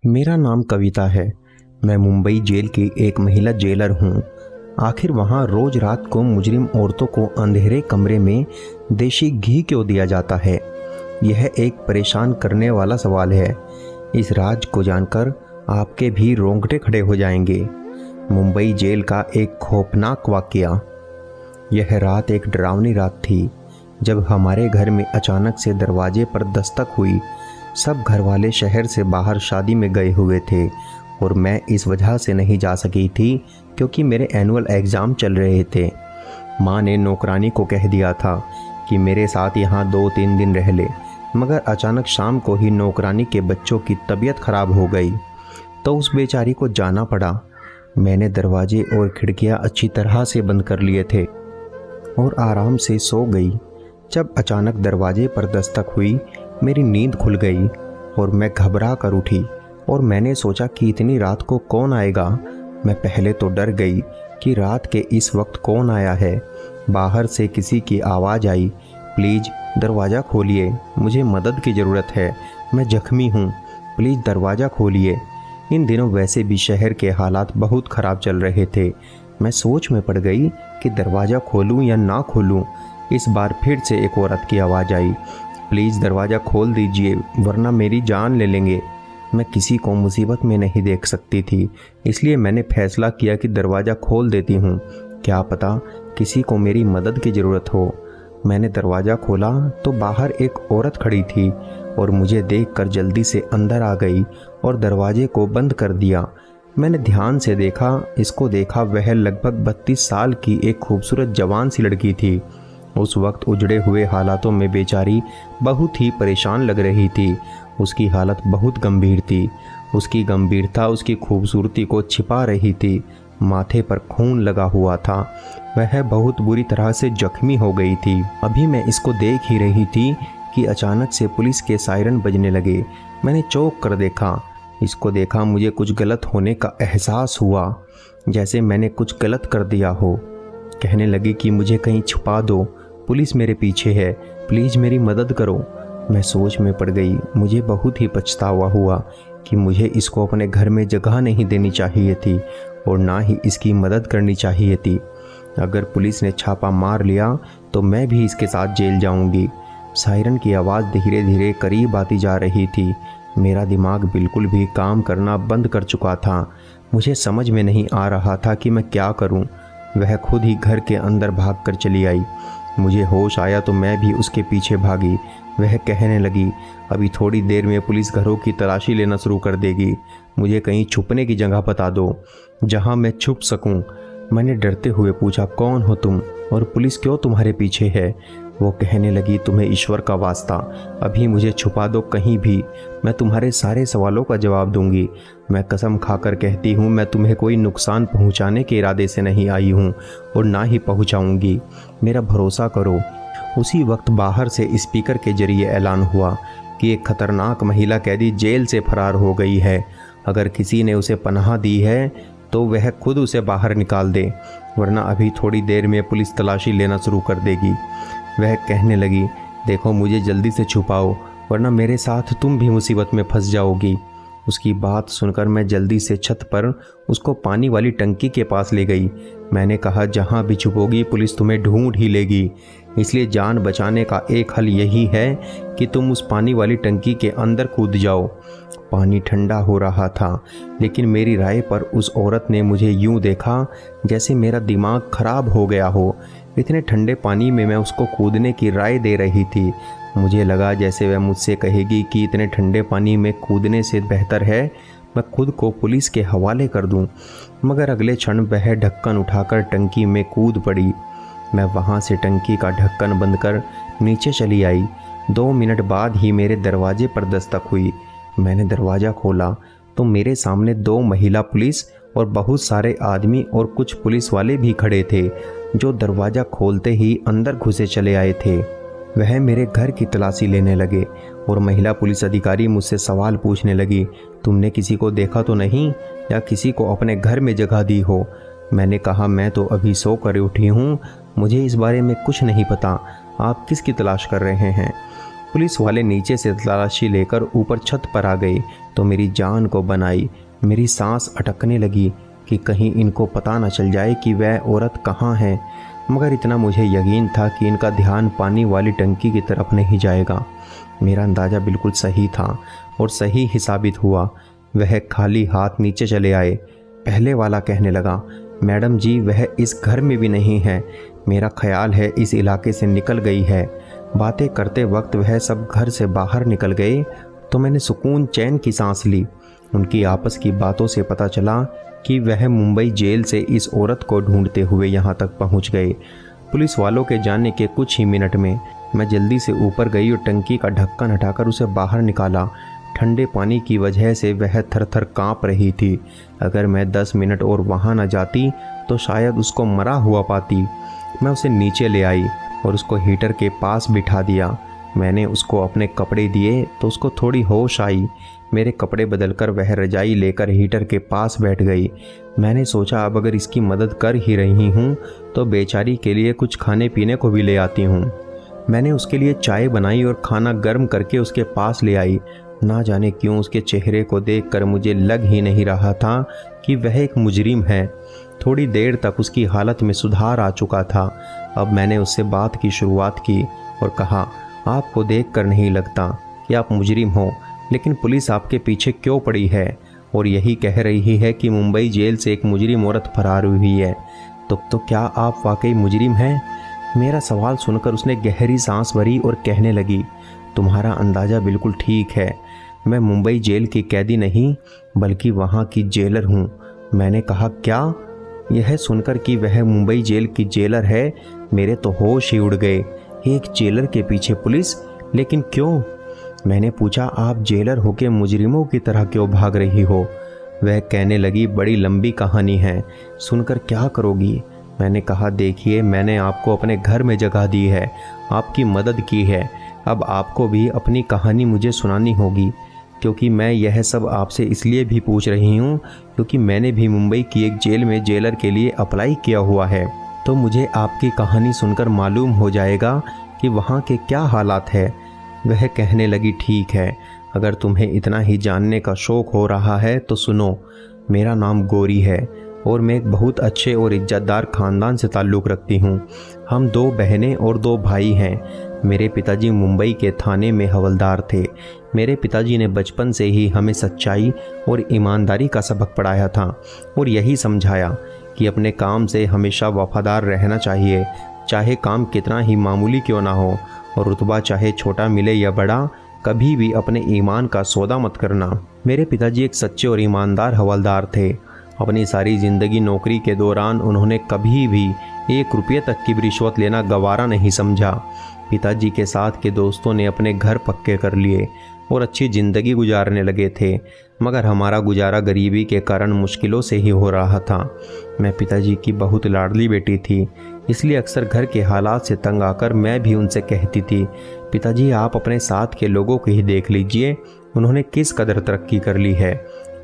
मेरा नाम कविता है। मैं मुंबई जेल की एक महिला जेलर हूँ। आखिर वहाँ रोज रात को मुजरिम औरतों को अंधेरे कमरे में देशी घी क्यों दिया जाता है? यह एक परेशान करने वाला सवाल है। इस राज को जानकर आपके भी रोंगटे खड़े हो जाएंगे। मुंबई जेल का एक खौफनाक वाकया। यह रात एक डरावनी रात थी, जब हमारे घर में अचानक से दरवाजे पर दस्तक हुई। सब घर वाले शहर से बाहर शादी में गए हुए थे और मैं इस वजह से नहीं जा सकी थी क्योंकि मेरे एनुअल एग्ज़ाम चल रहे थे। माँ ने नौकरानी को कह दिया था कि मेरे साथ यहाँ 2-3 दिन रह ले, मगर अचानक शाम को ही नौकरानी के बच्चों की तबीयत खराब हो गई तो उस बेचारी को जाना पड़ा। मैंने दरवाजे और खिड़कियाँ अच्छी तरह से बंद कर लिए थे और आराम से सो गई। जब अचानक दरवाजे पर दस्तक हुई, मेरी नींद खुल गई और मैं घबरा कर उठी और मैंने सोचा कि इतनी रात को कौन आएगा। मैं पहले तो डर गई कि रात के इस वक्त कौन आया है। बाहर से किसी की आवाज़ आई, प्लीज़ दरवाज़ा खोलिए, मुझे मदद की ज़रूरत है, मैं ज़ख्मी हूँ, प्लीज़ दरवाज़ा खोलिए। इन दिनों वैसे भी शहर के हालात बहुत ख़राब चल रहे थे। मैं सोच में पड़ गई कि दरवाज़ा खोलूँ या ना खोलूँ। इस बार फिर से एक औरत की आवाज़ आई, प्लीज़ दरवाज़ा खोल दीजिए वरना मेरी जान ले लेंगे। मैं किसी को मुसीबत में नहीं देख सकती थी, इसलिए मैंने फैसला किया कि दरवाज़ा खोल देती हूँ, क्या पता किसी को मेरी मदद की ज़रूरत हो। मैंने दरवाज़ा खोला तो बाहर एक औरत खड़ी थी और मुझे देखकर जल्दी से अंदर आ गई और दरवाजे को बंद कर दिया। मैंने ध्यान से इसको देखा। वह लगभग 32 साल की एक खूबसूरत जवान सी लड़की थी। उस वक्त उजड़े हुए हालातों में बेचारी बहुत ही परेशान लग रही थी। उसकी हालत बहुत गंभीर थी। उसकी गंभीरता उसकी खूबसूरती को छिपा रही थी। माथे पर खून लगा हुआ था। वह बहुत बुरी तरह से जख्मी हो गई थी। अभी मैं इसको देख ही रही थी कि अचानक से पुलिस के सायरन बजने लगे। मैंने चौंक कर देखा। इसको देखा मुझे कुछ गलत होने का एहसास हुआ, जैसे मैंने कुछ गलत कर दिया हो। कहने लगी कि मुझे कहीं छुपा दो, पुलिस मेरे पीछे है, प्लीज़ मेरी मदद करो। मैं सोच में पड़ गई। मुझे बहुत ही पछतावा हुआ कि मुझे इसको अपने घर में जगह नहीं देनी चाहिए थी और ना ही इसकी मदद करनी चाहिए थी। अगर पुलिस ने छापा मार लिया तो मैं भी इसके साथ जेल जाऊंगी। सायरन की आवाज़ धीरे धीरे करीब आती जा रही थी। मेरा दिमाग बिल्कुल भी काम करना बंद कर चुका था। मुझे समझ में नहीं आ रहा था कि मैं क्या करूं। वह खुद ही घर के अंदर भाग कर चली आई। मुझे होश आया तो मैं भी उसके पीछे भागी। वह कहने लगी, अभी थोड़ी देर में पुलिस घरों की तलाशी लेना शुरू कर देगी, मुझे कहीं छुपने की जगह बता दो जहां मैं छुप सकूं। मैंने डरते हुए पूछा, कौन हो तुम और पुलिस क्यों तुम्हारे पीछे है? वो कहने लगी, तुम्हें ईश्वर का वास्ता, अभी मुझे छुपा दो कहीं भी, मैं तुम्हारे सारे सवालों का जवाब दूंगी। मैं कसम खाकर कहती हूँ, मैं तुम्हें कोई नुकसान पहुँचाने के इरादे से नहीं आई हूँ और ना ही पहुँचाऊँगी, मेरा भरोसा करो। उसी वक्त बाहर से स्पीकर के जरिए ऐलान हुआ कि एक खतरनाक महिला कैदी जेल से फरार हो गई है। अगर किसी ने उसे पनाह दी है तो वह खुद उसे बाहर निकाल दे, वरना अभी थोड़ी देर में पुलिस तलाशी लेना शुरू कर देगी। वह कहने लगी, देखो मुझे जल्दी से छुपाओ वरना मेरे साथ तुम भी मुसीबत में फंस जाओगी। उसकी बात सुनकर मैं जल्दी से छत पर उसको पानी वाली टंकी के पास ले गई। मैंने कहा, जहाँ भी छुपोगी पुलिस तुम्हें ढूंढ ही लेगी, इसलिए जान बचाने का एक हल यही है कि तुम उस पानी वाली टंकी के अंदर कूद जाओ। पानी ठंडा हो रहा था, लेकिन मेरी राय पर उस औरत ने मुझे यूं देखा जैसे मेरा दिमाग खराब हो गया हो। इतने ठंडे पानी में मैं उसको कूदने की राय दे रही थी। मुझे लगा जैसे वह मुझसे कहेगी कि इतने ठंडे पानी में कूदने से बेहतर है मैं खुद को पुलिस के हवाले कर दूं। मगर अगले क्षण वह ढक्कन उठाकर टंकी में कूद पड़ी। मैं वहां से टंकी का ढक्कन बंद कर नीचे चली आई। 2 मिनट बाद ही मेरे दरवाजे पर दस्तक हुई। मैंने दरवाज़ा खोला तो मेरे सामने 2 महिला पुलिस और बहुत सारे आदमी और कुछ पुलिस वाले भी खड़े थे, जो दरवाज़ा खोलते ही अंदर घुसे चले आए थे। वह मेरे घर की तलाशी लेने लगे और महिला पुलिस अधिकारी मुझसे सवाल पूछने लगी, तुमने किसी को देखा तो नहीं या किसी को अपने घर में जगह दी हो? मैंने कहा, मैं तो अभी सो कर उठी हूँ, मुझे इस बारे में कुछ नहीं पता, आप किसकी तलाश कर रहे हैं? पुलिस वाले नीचे से तलाशी लेकर ऊपर छत पर आ गए तो मेरी जान को बनाई। मेरी सांस अटकने लगी कि कहीं इनको पता न चल जाए कि वह औरत कहाँ है, मगर इतना मुझे यकीन था कि इनका ध्यान पानी वाली टंकी की तरफ नहीं जाएगा। मेरा अंदाज़ा बिल्कुल सही था और सही ही साबित हुआ। वह खाली हाथ नीचे चले आए। पहले वाला कहने लगा, मैडम जी वह इस घर में भी नहीं है, मेरा ख्याल है इस इलाके से निकल गई है। बातें करते वक्त वह सब घर से बाहर निकल गए तो मैंने सुकून चैन की सांस ली। उनकी आपस की बातों से पता चला कि वह मुंबई जेल से इस औरत को ढूंढते हुए यहाँ तक पहुँच गए। पुलिस वालों के जाने के कुछ ही मिनट में मैं जल्दी से ऊपर गई और टंकी का ढक्कन हटाकर उसे बाहर निकाला। ठंडे पानी की वजह से वह थर थर काँप रही थी। अगर मैं 10 मिनट और वहाँ न जाती तो शायद उसको मरा हुआ पाती। मैं उसे नीचे ले आई और उसको हीटर के पास बिठा दिया। मैंने उसको अपने कपड़े दिए तो उसको थोड़ी होश आई। मेरे कपड़े बदलकर वह रजाई लेकर हीटर के पास बैठ गई। मैंने सोचा अब अगर इसकी मदद कर ही रही हूँ तो बेचारी के लिए कुछ खाने पीने को भी ले आती हूँ। मैंने उसके लिए चाय बनाई और खाना गर्म करके उसके पास ले आई। ना जाने क्यों उसके चेहरे को देखकर मुझे लग ही नहीं रहा था कि वह एक मुजरिम है। थोड़ी देर तक उसकी हालत में सुधार आ चुका था। अब मैंने उससे बात की शुरुआत की और कहा, आपको देखकर नहीं लगता कि आप मुजरिम हो, लेकिन पुलिस आपके पीछे क्यों पड़ी है और यही कह रही है कि मुंबई जेल से एक मुजरिम औरत फरार हुई है। तो क्या आप वाकई मुजरिम हैं? मेरा सवाल सुनकर उसने गहरी सांस भरी और कहने लगी, तुम्हारा अंदाज़ा बिल्कुल ठीक है। मैं मुंबई जेल की कैदी नहीं बल्कि वहाँ की जेलर हूँ। मैंने कहा, क्या? यह सुनकर कि वह मुंबई जेल की जेलर है, मेरे तो होश ही उड़ गए। एक जेलर के पीछे पुलिस, लेकिन क्यों? मैंने पूछा, आप जेलर होके मुजरिमों की तरह क्यों भाग रही हो? वह कहने लगी, बड़ी लंबी कहानी है, सुनकर क्या करोगी? मैंने कहा, देखिए मैंने आपको अपने घर में जगह दी है, आपकी मदद की है, अब आपको भी अपनी कहानी मुझे सुनानी होगी। क्योंकि मैं यह सब आपसे इसलिए भी पूछ रही हूँ क्योंकि मैंने भी मुंबई की एक जेल में जेलर के लिए अप्लाई किया हुआ है, तो मुझे आपकी कहानी सुनकर मालूम हो जाएगा कि वहाँ के क्या हालात है। वह कहने लगी, ठीक है, अगर तुम्हें इतना ही जानने का शौक़ हो रहा है तो सुनो। मेरा नाम गौरी है और मैं एक बहुत अच्छे और इज्जतदार ख़ानदान से ताल्लुक़ रखती हूँ। हम 2 बहनें और 2 भाई हैं। मेरे पिताजी मुंबई के थाने में हवलदार थे। मेरे पिताजी ने बचपन से ही हमें सच्चाई और ईमानदारी का सबक पढ़ाया था और यही समझाया कि अपने काम से हमेशा वफादार रहना चाहिए, चाहे काम कितना ही मामूली क्यों ना हो, और रुतबा चाहे छोटा मिले या बड़ा, कभी भी अपने ईमान का सौदा मत करना। मेरे पिताजी एक सच्चे और ईमानदार हवलदार थे। अपनी सारी ज़िंदगी नौकरी के दौरान उन्होंने कभी भी 1 रुपये तक की भी रिश्वत लेना गवारा नहीं समझा। पिताजी के साथ के दोस्तों ने अपने घर पक्के कर लिए और अच्छी ज़िंदगी गुजारने लगे थे, मगर हमारा गुजारा गरीबी के कारण मुश्किलों से ही हो रहा था। मैं पिताजी की बहुत लाडली बेटी थी, इसलिए अक्सर घर के हालात से तंग आकर मैं भी उनसे कहती थी, पिताजी आप अपने साथ के लोगों को ही देख लीजिए, उन्होंने किस कदर तरक्की कर ली है,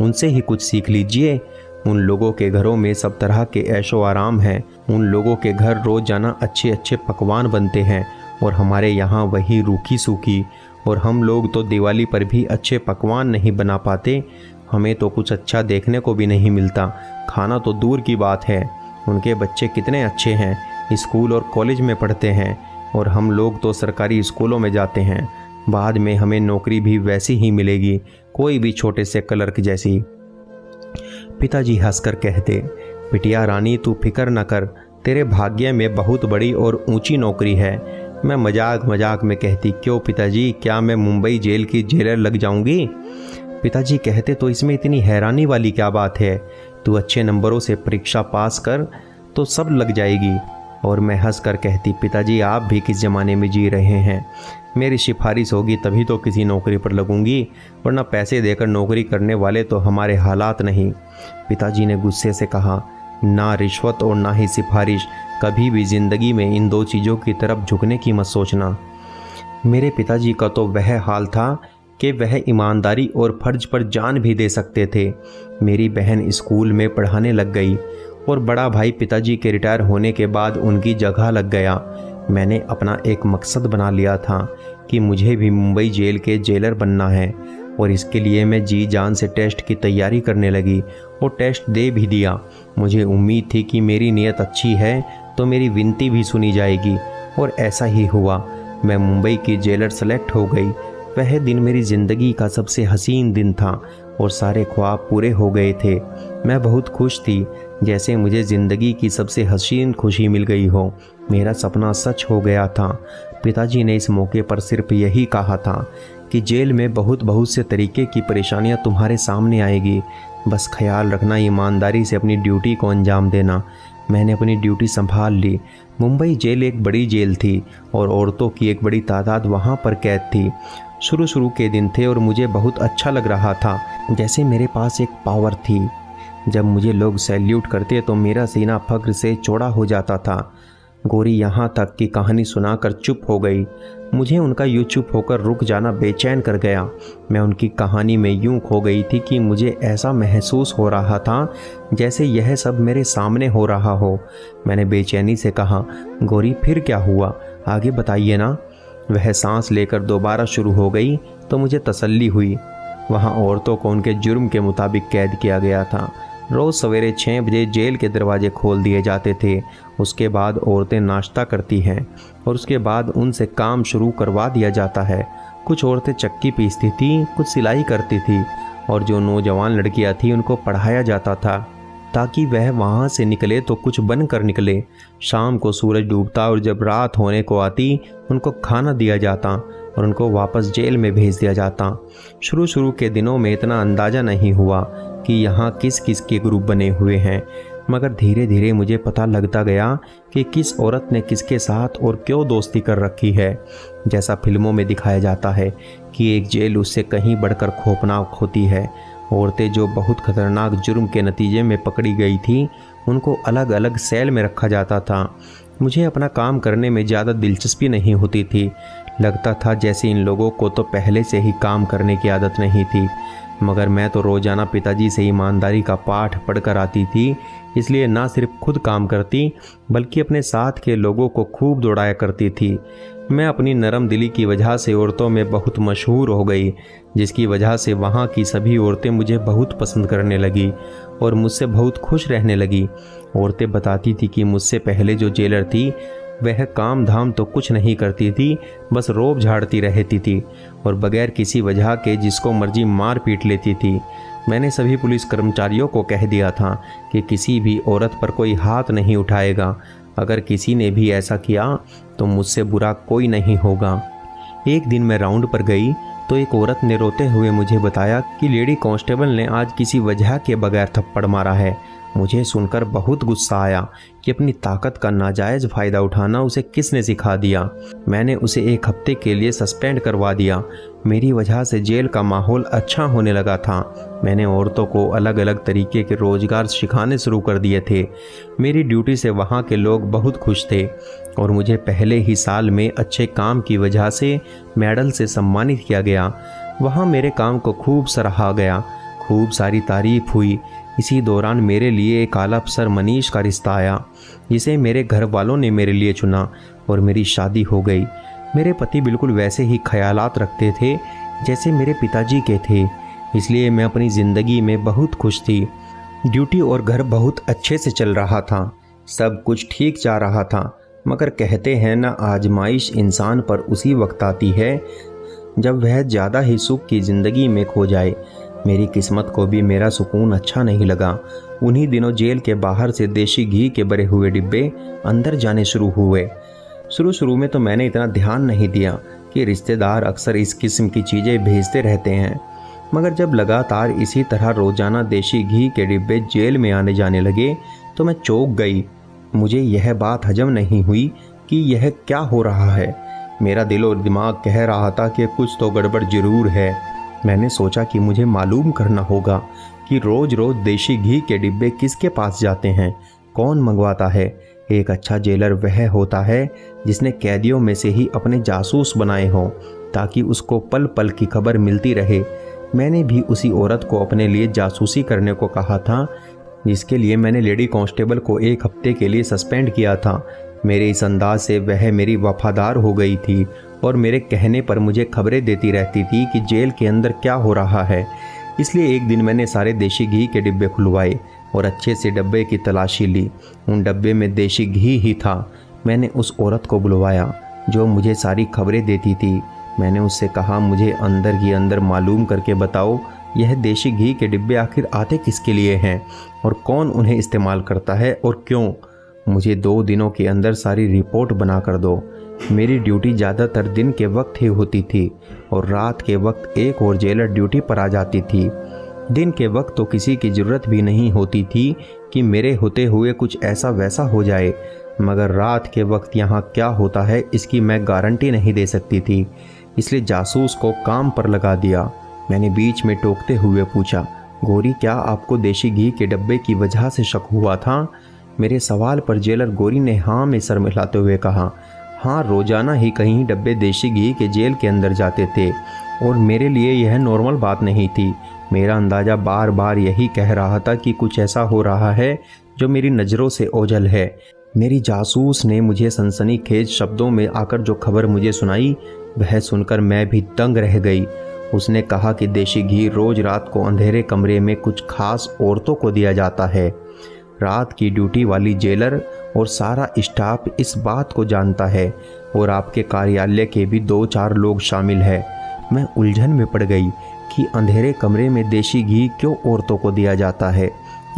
उनसे ही कुछ सीख लीजिए। उन लोगों के घरों में सब तरह के ऐशो आराम हैं, उन लोगों के घर रोज़ाना अच्छे अच्छे पकवान बनते हैं और हमारे यहाँ वही रूखी सूखी, और हम लोग तो दिवाली पर भी अच्छे पकवान नहीं बना पाते। हमें तो कुछ अच्छा देखने को भी नहीं मिलता, खाना तो दूर की बात है। उनके बच्चे कितने अच्छे हैं, स्कूल और कॉलेज में पढ़ते हैं और हम लोग तो सरकारी स्कूलों में जाते हैं। बाद में हमें नौकरी भी वैसी ही मिलेगी, कोई भी छोटे से क्लर्क जैसी। पिताजी हंसकर कहते, बिटिया रानी तू फिक्र न कर, तेरे भाग्य में बहुत बड़ी और ऊंची नौकरी है। मैं मजाक मजाक में कहती, क्यों पिताजी, क्या मैं मुंबई जेल की जेलर लग जाऊंगी? पिताजी कहते, तो इसमें इतनी हैरानी वाली क्या बात है, तू अच्छे नंबरों से परीक्षा पास कर तो सब लग जाएगी। और मैं हंस कर कहती, पिताजी आप भी किस ज़माने में जी रहे हैं, मेरी सिफारिश होगी तभी तो किसी नौकरी पर लगूंगी, वरना पैसे देकर नौकरी करने वाले तो हमारे हालात नहीं। पिताजी ने गुस्से से कहा, ना रिश्वत और ना ही सिफारिश, कभी भी ज़िंदगी में इन 2 चीज़ों की तरफ झुकने की मत सोचना। मेरे पिताजी का तो वह हाल था कि वह ईमानदारी और फ़र्ज पर जान भी दे सकते थे। मेरी बहन स्कूल में पढ़ाने लग गई और बड़ा भाई पिताजी के रिटायर होने के बाद उनकी जगह लग गया। मैंने अपना एक मकसद बना लिया था कि मुझे भी मुंबई जेल के जेलर बनना है और इसके लिए मैं जी जान से टेस्ट की तैयारी करने लगी और टेस्ट दे भी दिया। मुझे उम्मीद थी कि मेरी नीयत अच्छी है तो मेरी विनती भी सुनी जाएगी और ऐसा ही हुआ। मैं मुंबई की जेलर सेलेक्ट हो गई। वह दिन मेरी ज़िंदगी का सबसे हसीन दिन था और सारे ख्वाब पूरे हो गए थे। मैं बहुत खुश थी, जैसे मुझे ज़िंदगी की सबसे हसीन खुशी मिल गई हो। मेरा सपना सच हो गया था। पिताजी ने इस मौके पर सिर्फ यही कहा था कि जेल में बहुत से तरीके की परेशानियां तुम्हारे सामने आएगी, बस ख्याल रखना, ईमानदारी से अपनी ड्यूटी को अंजाम देना। मैंने अपनी ड्यूटी संभाल ली। मुंबई जेल एक बड़ी जेल थी और औरतों की एक बड़ी तादाद वहाँ पर कैद थी। शुरू के दिन थे और मुझे बहुत अच्छा लग रहा था, जैसे मेरे पास एक पावर थी। जब मुझे लोग सैल्यूट करते तो मेरा सीना फख्र से चौड़ा हो जाता था। गोरी यहाँ तक की कहानी सुनाकर चुप हो गई। मुझे उनका यूँ चुप होकर रुक जाना बेचैन कर गया। मैं उनकी कहानी में यूँ खो गई थी कि मुझे ऐसा महसूस हो रहा था जैसे यह सब मेरे सामने हो रहा हो। मैंने बेचैनी से कहा, गोरी फिर क्या हुआ, आगे बताइए ना। वह सांस लेकर दोबारा शुरू हो गई तो मुझे तसल्ली हुई। वहाँ औरतों को उनके जुर्म के मुताबिक कैद किया गया था। रोज़ सवेरे 6 बजे जेल के दरवाजे खोल दिए जाते थे। उसके बाद औरतें नाश्ता करती हैं और उसके बाद उनसे काम शुरू करवा दिया जाता है। कुछ औरतें चक्की पीसती थीं, कुछ सिलाई करती थी और जो नौजवान लड़कियां थीं उनको पढ़ाया जाता था ताकि वह वहाँ से निकले तो कुछ बन कर निकले। शाम को सूरज डूबता और जब रात होने को आती उनको खाना दिया जाता और उनको वापस जेल में भेज दिया जाता। शुरू के दिनों में इतना अंदाज़ा नहीं हुआ कि यहाँ किस किस के ग्रुप बने हुए हैं, मगर धीरे धीरे मुझे पता लगता गया कि किस औरत ने किसके साथ और क्यों दोस्ती कर रखी है। जैसा फिल्मों में दिखाया जाता है कि एक जेल उससे कहीं बढ़कर खौफनाक होती है। औरतें जो बहुत खतरनाक जुर्म के नतीजे में पकड़ी गई थी उनको अलग अलग सेल में रखा जाता था। मुझे अपना काम करने में ज़्यादा दिलचस्पी नहीं होती थी। लगता था जैसे इन लोगों को तो पहले से ही काम करने की आदत नहीं थी, मगर मैं तो रोज़ाना पिताजी से ईमानदारी का पाठ पढ़कर आती थी, इसलिए ना सिर्फ खुद काम करती बल्कि अपने साथ के लोगों को खूब दौड़ाया करती थी। मैं अपनी नरम दिली की वजह से औरतों में बहुत मशहूर हो गई, जिसकी वजह से वहाँ की सभी औरतें मुझे बहुत पसंद करने लगी और मुझसे बहुत खुश रहने लगी। औरतें बताती थी कि मुझसे पहले जो जेलर थी वह काम धाम तो कुछ नहीं करती थी, बस रोब झाड़ती रहती थी और बगैर किसी वजह के जिसको मर्जी मार पीट लेती थी। मैंने सभी पुलिस कर्मचारियों को कह दिया था कि किसी भी औरत पर कोई हाथ नहीं उठाएगा। अगर किसी ने भी ऐसा किया तो मुझसे बुरा कोई नहीं होगा। एक दिन मैं राउंड पर गई तो एक औरत ने रोते हुए मुझे बताया कि लेडी कांस्टेबल ने आज किसी वजह के बगैर थप्पड़ मारा है। मुझे सुनकर बहुत गुस्सा आया कि अपनी ताकत का नाजायज़ फ़ायदा उठाना उसे किसने सिखा दिया। मैंने उसे 1 हफ्ते के लिए सस्पेंड करवा दिया। मेरी वजह से जेल का माहौल अच्छा होने लगा था। मैंने औरतों को अलग अलग तरीके के रोज़गार सिखाने शुरू कर दिए थे। मेरी ड्यूटी से वहाँ के लोग बहुत खुश थे और मुझे पहले ही साल में अच्छे काम की वजह से मेडल से सम्मानित किया गया। वहाँ मेरे काम को खूब सराहा गया, खूब सारी तारीफ हुई। इसी दौरान मेरे लिए एक आला अफसर मनीष का रिश्ता आया, जिसे मेरे घर वालों ने मेरे लिए चुना और मेरी शादी हो गई। मेरे पति बिल्कुल वैसे ही ख्यालात रखते थे जैसे मेरे पिताजी के थे, इसलिए मैं अपनी ज़िंदगी में बहुत खुश थी। ड्यूटी और घर बहुत अच्छे से चल रहा था, सब कुछ ठीक जा रहा था। मगर कहते हैं ना, आजमाइश इंसान पर उसी वक्त आती है जब वह ज़्यादा ही सुख की ज़िंदगी में खो जाए। मेरी किस्मत को भी मेरा सुकून अच्छा नहीं लगा। उन्हीं दिनों जेल के बाहर से देसी घी के भरे हुए डिब्बे अंदर जाने शुरू हुए। शुरू में तो मैंने इतना ध्यान नहीं दिया कि रिश्तेदार अक्सर इस किस्म की चीज़ें भेजते रहते हैं, मगर जब लगातार इसी तरह रोज़ाना देसी घी के डिब्बे जेल में आने जाने लगे तो मैं चौंक गई। मुझे यह बात हजम नहीं हुई कि यह क्या हो रहा है। मेरा दिल और दिमाग कह रहा था कि कुछ तो गड़बड़ ज़रूर है। मैंने सोचा कि मुझे मालूम करना होगा कि रोज़ रोज़ देसी घी के डिब्बे किसके पास जाते हैं, कौन मंगवाता है। एक अच्छा जेलर वह होता है जिसने कैदियों में से ही अपने जासूस बनाए हों ताकि उसको पल पल की खबर मिलती रहे। मैंने भी उसी औरत को अपने लिए जासूसी करने को कहा था, जिसके लिए मैंने लेडी कांस्टेबल को 1 हफ्ते के लिए सस्पेंड किया था। मेरे इस अंदाज से वह मेरी वफादार हो गई थी और मेरे कहने पर मुझे खबरें देती रहती थी कि जेल के अंदर क्या हो रहा है। इसलिए एक दिन मैंने सारे देसी घी के डिब्बे खुलवाए और अच्छे से डब्बे की तलाशी ली। उन डब्बे में देसी घी ही था। मैंने उस औरत को बुलवाया जो मुझे सारी खबरें देती थी। मैंने उससे कहा, मुझे अंदर ही अंदर मालूम करके बताओ, यह देसी घी के डिब्बे आखिर आते किसके लिए हैं और कौन उन्हें इस्तेमाल करता है और क्यों। मुझे 2 दिनों के अंदर सारी रिपोर्ट बना कर दो। मेरी ड्यूटी ज़्यादातर दिन के वक्त ही होती थी और रात के वक्त एक और जेलर ड्यूटी पर आ जाती थी। दिन के वक्त तो किसी की ज़रूरत भी नहीं होती थी कि मेरे होते हुए कुछ ऐसा वैसा हो जाए, मगर रात के वक्त यहाँ क्या होता है इसकी मैं गारंटी नहीं दे सकती थी। इसलिए जासूस को काम पर लगा दिया। मैंने बीच में टोकते हुए पूछा, गोरी, क्या आपको देसी घी के डब्बे की वजह से शक हुआ था? मेरे सवाल पर जेलर गोरी ने हाँ में सर मिलाते हुए कहा, हाँ, रोज़ाना ही कहीं डब्बे देसी घी के जेल के अंदर जाते थे और मेरे लिए यह नॉर्मल बात नहीं थी। मेरा अंदाज़ा बार बार यही कह रहा था कि कुछ ऐसा हो रहा है जो मेरी नज़रों से ओझल है। मेरी जासूस ने मुझे सनसनीखेज शब्दों में आकर जो खबर मुझे सुनाई, वह सुनकर मैं भी दंग रह गई। उसने कहा कि देसी घी रोज़ रात को अंधेरे कमरे में कुछ खास औरतों को दिया जाता है। रात की ड्यूटी वाली जेलर और सारा स्टाफ इस बात को जानता है और आपके कार्यालय के भी 2-4 लोग शामिल हैं। मैं उलझन में पड़ गई कि अंधेरे कमरे में देसी घी क्यों औरतों को दिया जाता है,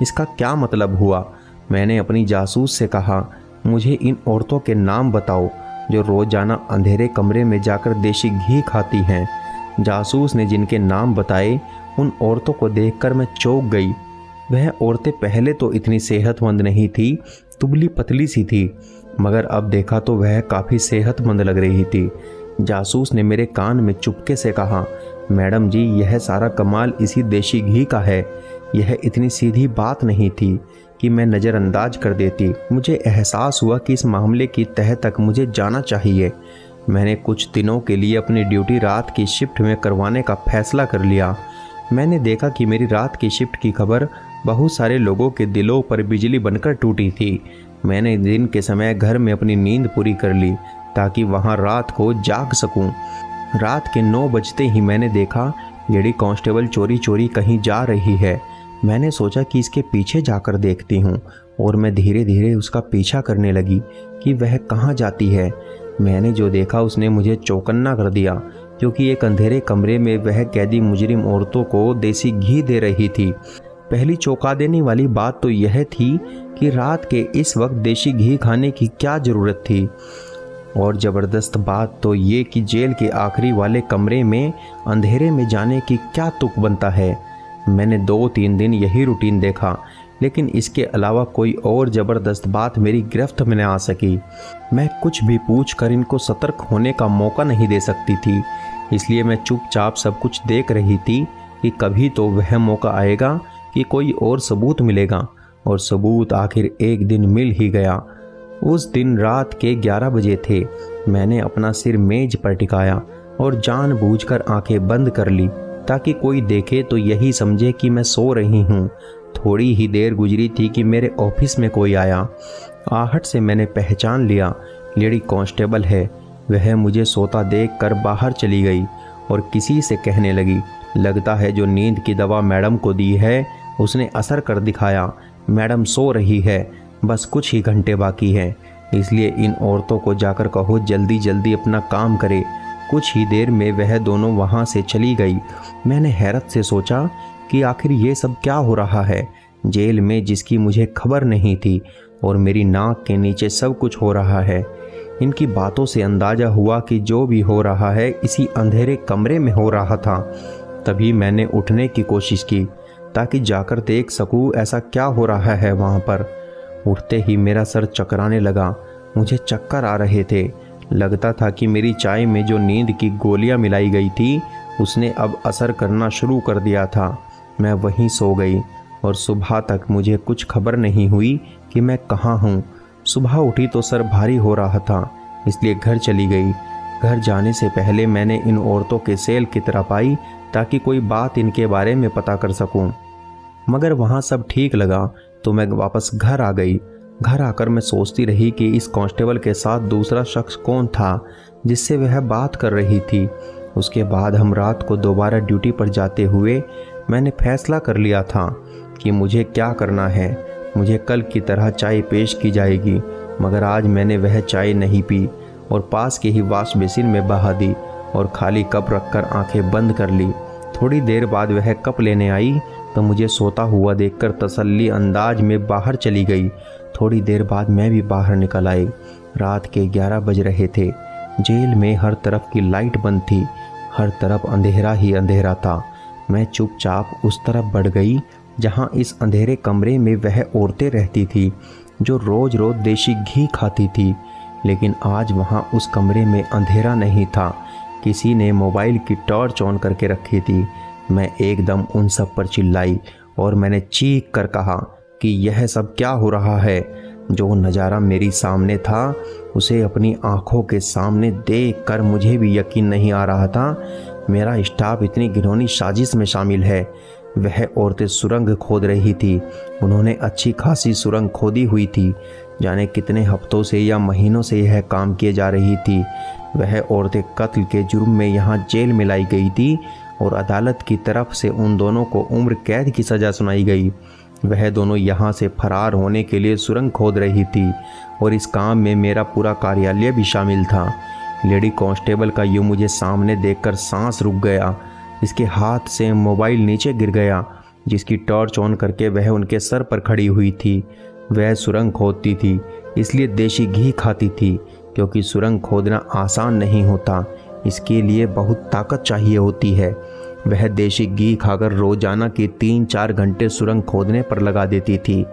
इसका क्या मतलब हुआ। मैंने अपनी जासूस से कहा, मुझे इन औरतों के नाम बताओ जो रोज़ाना अंधेरे कमरे में जाकर देसी घी खाती हैं। जासूस ने जिनके नाम बताए, उन औरतों को देखकर मैं चौंक गई। वह औरतें पहले तो इतनी सेहतमंद नहीं थी, दुबली पतली सी थी, मगर अब देखा तो वह काफ़ी सेहतमंद लग रही थी। जासूस ने मेरे कान में चुपके से कहा, मैडम जी, यह सारा कमाल इसी देसी घी का है। यह इतनी सीधी बात नहीं थी कि मैं नज़रअंदाज कर देती। मुझे एहसास हुआ कि इस मामले की तह तक मुझे जाना चाहिए। मैंने कुछ दिनों के लिए अपनी ड्यूटी रात की शिफ्ट में करवाने का फैसला कर लिया। मैंने देखा कि मेरी रात की शिफ्ट की खबर बहुत सारे लोगों के दिलों पर बिजली बनकर टूटी थी। मैंने दिन के समय घर में अपनी नींद पूरी कर ली ताकि वहां रात को जाग सकूं। रात के 9 बजते ही मैंने देखा लेडी कांस्टेबल चोरी चोरी कहीं जा रही है। मैंने सोचा कि इसके पीछे जाकर देखती हूँ और मैं धीरे धीरे उसका पीछा करने लगी कि वह कहाँ जाती है। मैंने जो देखा उसने मुझे चौकन्ना कर दिया, क्योंकि एक अंधेरे कमरे में वह कैदी मुजरिम औरतों को देसी घी दे रही थी। पहली चौंका देने वाली बात तो यह थी कि रात के इस वक्त देसी घी खाने की क्या ज़रूरत थी, और ज़बरदस्त बात तो ये कि जेल के आखिरी वाले कमरे में अंधेरे में जाने की क्या तुक बनता है। मैंने 2-3 दिन यही रूटीन देखा, लेकिन इसके अलावा कोई और ज़बरदस्त बात मेरी गिरफ्त में न आ सकी। मैं कुछ भी पूछकर इनको सतर्क होने का मौका नहीं दे सकती थी, इसलिए मैं चुपचाप सब कुछ देख रही थी कि कभी तो वह मौका आएगा कि कोई और सबूत मिलेगा, और सबूत आखिर एक दिन मिल ही गया। उस दिन रात के 11 बजे थे। मैंने अपना सिर मेज पर टिकाया और जानबूझकर आंखें बंद कर ली ताकि कोई देखे तो यही समझे कि मैं सो रही हूँ। थोड़ी ही देर गुजरी थी कि मेरे ऑफिस में कोई आया। आहट से मैंने पहचान लिया, लेडी कांस्टेबल है। वह मुझे सोता देखकर बाहर चली गई और किसी से कहने लगी, लगता है जो नींद की दवा मैडम को दी है उसने असर कर दिखाया। मैडम सो रही है, बस कुछ ही घंटे बाकी हैं, इसलिए इन औरतों को जाकर कहो जल्दी जल्दी अपना काम करे। कुछ ही देर में वह दोनों वहाँ से चली गई। मैंने हैरत से सोचा कि आखिर ये सब क्या हो रहा है जेल में, जिसकी मुझे खबर नहीं थी, और मेरी नाक के नीचे सब कुछ हो रहा है। इनकी बातों से अंदाज़ा हुआ कि जो भी हो रहा है इसी अंधेरे कमरे में हो रहा था। तभी मैंने उठने की कोशिश की ताकि जाकर देख सकूं ऐसा क्या हो रहा है वहाँ पर। उठते ही मेरा सर चकराने लगा, मुझे चक्कर आ रहे थे। लगता था कि मेरी चाय में जो नींद की गोलियां मिलाई गई थी उसने अब असर करना शुरू कर दिया था। मैं वहीं सो गई और सुबह तक मुझे कुछ खबर नहीं हुई कि मैं कहाँ हूँ। सुबह उठी तो सर भारी हो रहा था, इसलिए घर चली गई। घर जाने से पहले मैंने इन औरतों के सेल की तरफ आई ताकि कोई बात इनके बारे में पता कर सकूं, मगर वहाँ सब ठीक लगा तो मैं वापस घर आ गई। घर आकर मैं सोचती रही कि इस कांस्टेबल के साथ दूसरा शख्स कौन था जिससे वह बात कर रही थी। उसके बाद हम रात को दोबारा ड्यूटी पर जाते हुए मैंने फैसला कर लिया था कि मुझे क्या करना है। मुझे कल की तरह चाय पेश की जाएगी, मगर आज मैंने वह चाय नहीं पी और पास के ही वॉश बेसिन में बहा दी और खाली कप रखकर आंखें बंद कर ली। थोड़ी देर बाद वह कप लेने आई तो मुझे सोता हुआ देखकर तसल्ली अंदाज में बाहर चली गई। थोड़ी देर बाद मैं भी बाहर निकल आई। रात के 11 बज रहे थे। जेल में हर तरफ की लाइट बंद थी, हर तरफ अंधेरा ही अंधेरा था। मैं चुपचाप उस तरफ बढ़ गई जहां इस अंधेरे कमरे में वह औरतें रहती थी जो रोज रोज देशी घी खाती थी। लेकिन आज वहां उस कमरे में अंधेरा नहीं था, किसी ने मोबाइल की टॉर्च ऑन करके रखी थी। मैं एकदम उन सब पर चिल्लाई और मैंने चीख कर कहा कि यह सब क्या हो रहा है। जो नज़ारा मेरी सामने था उसे अपनी आंखों के सामने देखकर मुझे भी यकीन नहीं आ रहा था मेरा स्टाफ इतनी घिनौनी साजिश में शामिल है। वह औरतें सुरंग खोद रही थी। उन्होंने अच्छी खासी सुरंग खोदी हुई थी। जाने कितने हफ्तों से या महीनों से यह काम किए जा रही थी। वह औरतें कत्ल के जुर्म में यहाँ जेल में लाई गई थी और अदालत की तरफ से उन दोनों को उम्र कैद की सज़ा सुनाई गई। वह दोनों यहाँ से फरार होने के लिए सुरंग खोद रही थी और इस काम में मेरा पूरा कार्यालय भी शामिल था। लेडी कांस्टेबल का यूँ मुझे सामने देखकर सांस रुक गया। इसके हाथ से मोबाइल नीचे गिर गया, जिसकी टॉर्च ऑन करके वह उनके सर पर खड़ी हुई थी। वह सुरंग खोदती थी, इसलिए देशी घी खाती थी, क्योंकि सुरंग खोदना आसान नहीं होता, इसके लिए बहुत ताकत चाहिए होती है। वह देशी घी खाकर रोजाना के 3-4 घंटे सुरंग खोदने पर लगा देती थी।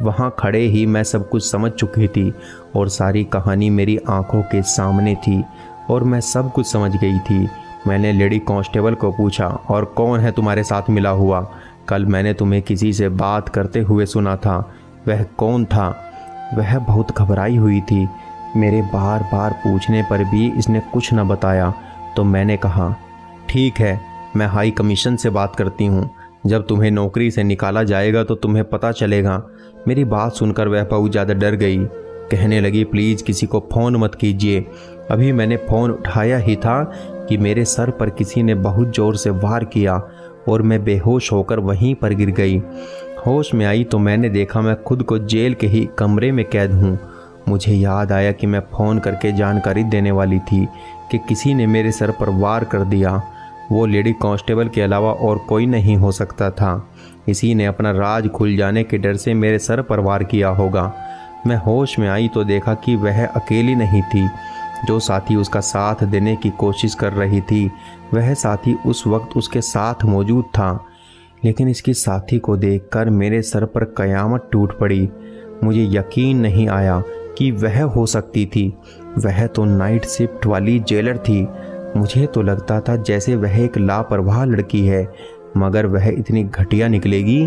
वहाँ खड़े ही मैं सब कुछ समझ चुकी थी और सारी कहानी मेरी आंखों के सामने थी और मैं सब कुछ समझ गई थी। मैंने लेडी कांस्टेबल को पूछा, और कौन है तुम्हारे साथ मिला हुआ? कल मैंने तुम्हें किसी से बात करते हुए सुना था, वह कौन था? वह बहुत घबराई हुई थी। मेरे बार बार पूछने पर भी इसने कुछ न बताया, तो मैंने कहा, ठीक है, मैं हाई कमीशन से बात करती हूँ। जब तुम्हें नौकरी से निकाला जाएगा तो तुम्हें पता चलेगा। मेरी बात सुनकर वह बहुत ज़्यादा डर गई। कहने लगी, प्लीज़ किसी को फ़ोन मत कीजिए। अभी मैंने फ़ोन उठाया ही था कि मेरे सर पर किसी ने बहुत ज़ोर से वार किया और मैं बेहोश होकर वहीं पर गिर गई। होश में आई तो मैंने देखा मैं खुद को जेल के ही कमरे में कैद हूँ। मुझे याद आया कि मैं फ़ोन करके जानकारी देने वाली थी कि किसी ने मेरे सर पर वार कर दिया। वो लेडी कांस्टेबल के अलावा और कोई नहीं हो सकता था। इसी ने अपना राज खुल जाने के डर से मेरे सर पर वार किया होगा। मैं होश में आई तो देखा कि वह अकेली नहीं थी। जो साथी उसका साथ देने की कोशिश कर रही थी वह साथी उस वक्त उसके साथ मौजूद था। लेकिन इसकी साथी को देखकर मेरे सर पर कयामत टूट पड़ी। मुझे यकीन नहीं आया कि वह हो सकती थी। वह तो नाइट शिफ्ट वाली जेलर थी। मुझे तो लगता था जैसे वह एक लापरवाह लड़की है, मगर वह इतनी घटिया निकलेगी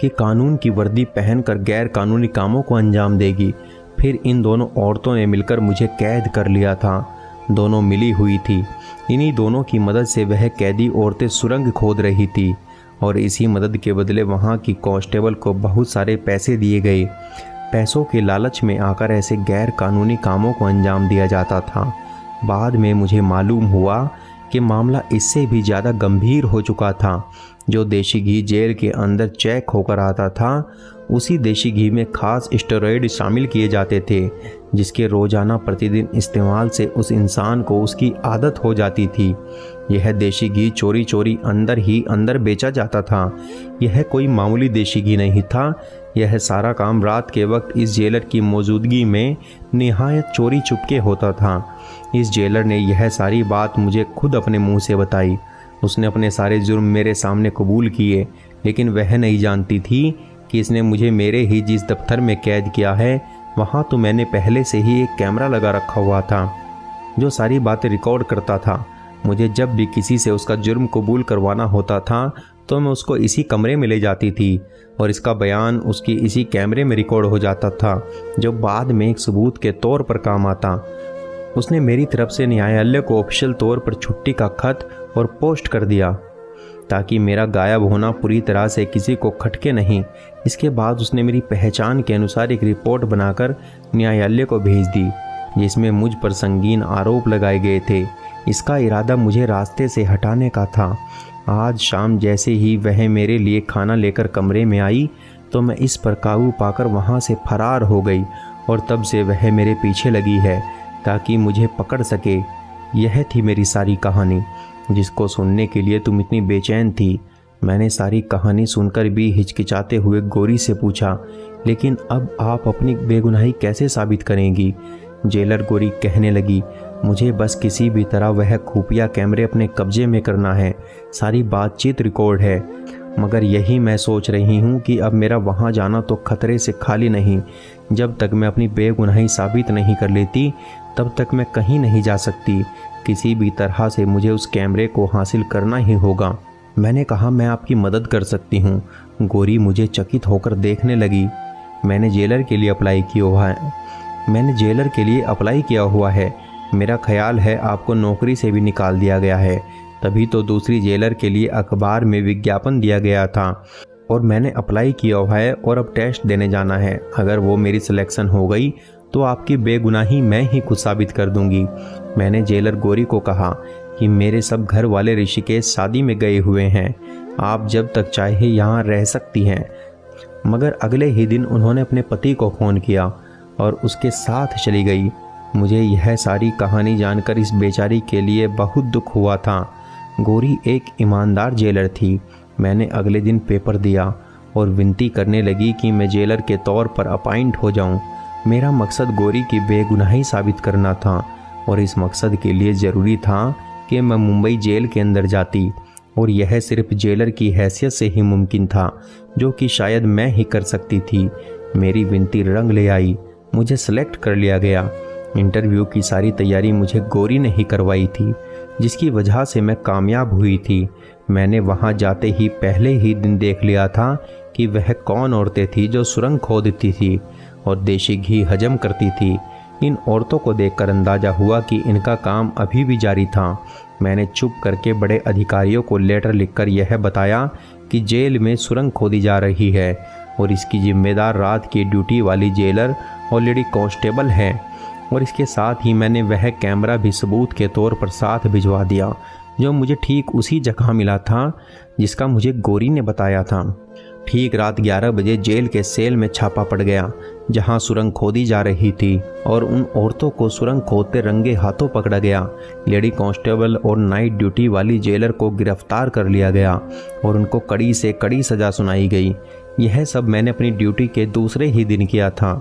कि कानून की वर्दी पहनकर गैर कानूनी कामों को अंजाम देगी। फिर इन दोनों औरतों ने मिलकर मुझे कैद कर लिया था। दोनों मिली हुई थी। इन्हीं दोनों की मदद से वह कैदी औरतें सुरंग खोद रही थी और इसी मदद के बदले वहाँ की कांस्टेबल को बहुत सारे पैसे दिए गए। पैसों के लालच में आकर ऐसे गैर कानूनी कामों को अंजाम दिया जाता था। बाद में मुझे मालूम हुआ कि मामला इससे भी ज़्यादा गंभीर हो चुका था। जो देशी घी जेल के अंदर चेक होकर आता था, उसी देशी घी में खास स्टेरॉयड शामिल किए जाते थे, जिसके रोज़ाना प्रतिदिन इस्तेमाल से उस इंसान को उसकी आदत हो जाती थी। यह देशी घी चोरी चोरी अंदर ही अंदर बेचा जाता था। यह कोई मामूली देशी घी नहीं था। यह सारा काम रात के वक्त इस जेलर की मौजूदगी में निहायत चोरी चुपके होता था। इस जेलर ने यह सारी बात मुझे खुद अपने मुंह से बताई। उसने अपने सारे जुर्म मेरे सामने कबूल किए, लेकिन वह नहीं जानती थी कि इसने मुझे मेरे ही जिस दफ्तर में कैद किया है, वहाँ तो मैंने पहले से ही एक कैमरा लगा रखा हुआ था जो सारी बातें रिकॉर्ड करता था। मुझे जब भी किसी से उसका जुर्म कबूल करवाना होता था तो मैं उसको इसी कमरे में ले जाती थी और इसका बयान उसकी इसी कैमरे में रिकॉर्ड हो जाता था, जो बाद में एक सबूत के तौर पर काम आता। उसने मेरी तरफ से न्यायालय को ऑफिशियल तौर पर छुट्टी का खत और पोस्ट कर दिया। ताकि मेरा गायब होना पूरी तरह से किसी को खटके नहीं। इसके बाद उसने मेरी पहचान के अनुसार एक रिपोर्ट बनाकर न्यायालय को भेज दी, जिसमें मुझ पर संगीन आरोप लगाए गए थे। इसका इरादा मुझे रास्ते से हटाने का था। आज शाम जैसे ही वह मेरे लिए खाना लेकर कमरे में आई तो मैं इस पर काबू पाकर वहाँ से फरार हो गई और तब से वह मेरे पीछे लगी है ताकि मुझे पकड़ सके। यह थी मेरी सारी कहानी, जिसको सुनने के लिए तुम इतनी बेचैन थी। मैंने सारी कहानी सुनकर भी हिचकिचाते हुए गौरी से पूछा, लेकिन अब आप अपनी बेगुनाही कैसे साबित करेंगी? जेलर गौरी कहने लगी, मुझे बस किसी भी तरह वह खुफिया कैमरे अपने कब्जे में करना है। सारी बातचीत रिकॉर्ड है, मगर यही मैं सोच रही हूँ कि अब मेरा वहाँ जाना तो खतरे से खाली नहीं। जब तक मैं अपनी बेगुनाही साबित नहीं कर लेती तब तक मैं कहीं नहीं जा सकती। किसी भी तरह से मुझे उस कैमरे को हासिल करना ही होगा। मैंने कहा, मैं आपकी मदद कर सकती हूँ। गौरी मुझे चकित होकर देखने लगी। मैंने जेलर के लिए अप्लाई किया हुआ है। मेरा ख्याल है आपको नौकरी से भी निकाल दिया गया है। तभी तो दूसरी जेलर के लिए अखबार में विज्ञापन दिया गया था और मैंने अप्लाई किया हुआ है और अब टेस्ट देने जाना है। अगर वो मेरी सिलेक्शन हो गई तो आपकी बेगुनाही मैं ही खुद साबित कर दूंगी। मैंने जेलर गौरी को कहा कि मेरे सब घर वाले ऋषिकेश शादी में गए हुए हैं, आप जब तक चाहे यहाँ रह सकती हैं। मगर अगले ही दिन उन्होंने अपने पति को फ़ोन किया और उसके साथ चली गई। मुझे यह सारी कहानी जानकर इस बेचारी के लिए बहुत दुख हुआ था। गौरी एक ईमानदार जेलर थी। मैंने अगले दिन पेपर दिया और विनती करने लगी कि मैं जेलर के तौर पर अपॉइंट हो जाऊं। मेरा मकसद गौरी की बेगुनाही साबित करना था और इस मकसद के लिए ज़रूरी था कि मैं मुंबई जेल के अंदर जाती, और यह सिर्फ जेलर की हैसियत से ही मुमकिन था, जो कि शायद मैं ही कर सकती थी। मेरी विनती रंग ले आई। मुझे सेलेक्ट कर लिया गया। इंटरव्यू की सारी तैयारी मुझे गौरी ने ही करवाई थी, जिसकी वजह से मैं कामयाब हुई थी। मैंने वहां जाते ही पहले ही दिन देख लिया था कि वह कौन औरतें थी जो सुरंग खोदती थी और देशी घी हजम करती थी। इन औरतों को देखकर अंदाजा हुआ कि इनका काम अभी भी जारी था। मैंने चुप करके बड़े अधिकारियों को लेटर लिखकर यह बताया कि जेल में सुरंग खोदी जा रही है और इसकी जिम्मेदार रात की ड्यूटी वाली जेलर और लेडी कांस्टेबल है। और इसके साथ ही मैंने वह कैमरा भी सबूत के तौर पर साथ भिजवा दिया, जो मुझे ठीक उसी जगह मिला था जिसका मुझे गौरी ने बताया था। ठीक रात 11 बजे जेल के सेल में छापा पड़ गया, जहां सुरंग खोदी जा रही थी, और उन औरतों को सुरंग खोदते रंगे हाथों पकड़ा गया। लेडी कांस्टेबल और नाइट ड्यूटी वाली जेलर को गिरफ्तार कर लिया गया और उनको कड़ी से कड़ी सज़ा सुनाई गई। यह सब मैंने अपनी ड्यूटी के दूसरे ही दिन किया था,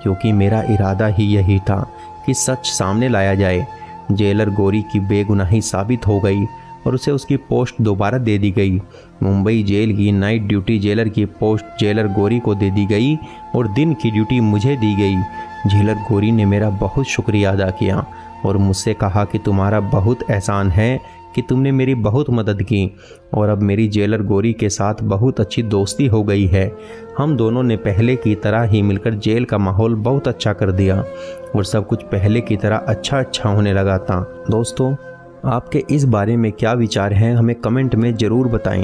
क्योंकि मेरा इरादा ही यही था कि सच सामने लाया जाए। जेलर गौरी की बेगुनाही साबित हो गई और उसे उसकी पोस्ट दोबारा दे दी गई। मुंबई जेल की नाइट ड्यूटी जेलर की पोस्ट जेलर गौरी को दे दी गई और दिन की ड्यूटी मुझे दी गई। जेलर गौरी ने मेरा बहुत शुक्रिया अदा किया और मुझसे कहा कि तुम्हारा बहुत एहसान है कि तुमने मेरी बहुत मदद की, और अब मेरी जेलर गौरी के साथ बहुत अच्छी दोस्ती हो गई है। हम दोनों ने पहले की तरह ही मिलकर जेल का माहौल बहुत अच्छा कर दिया और सब कुछ पहले की तरह अच्छा होने लगा था। दोस्तों, आपके इस बारे में क्या विचार हैं, हमें कमेंट में ज़रूर बताएं।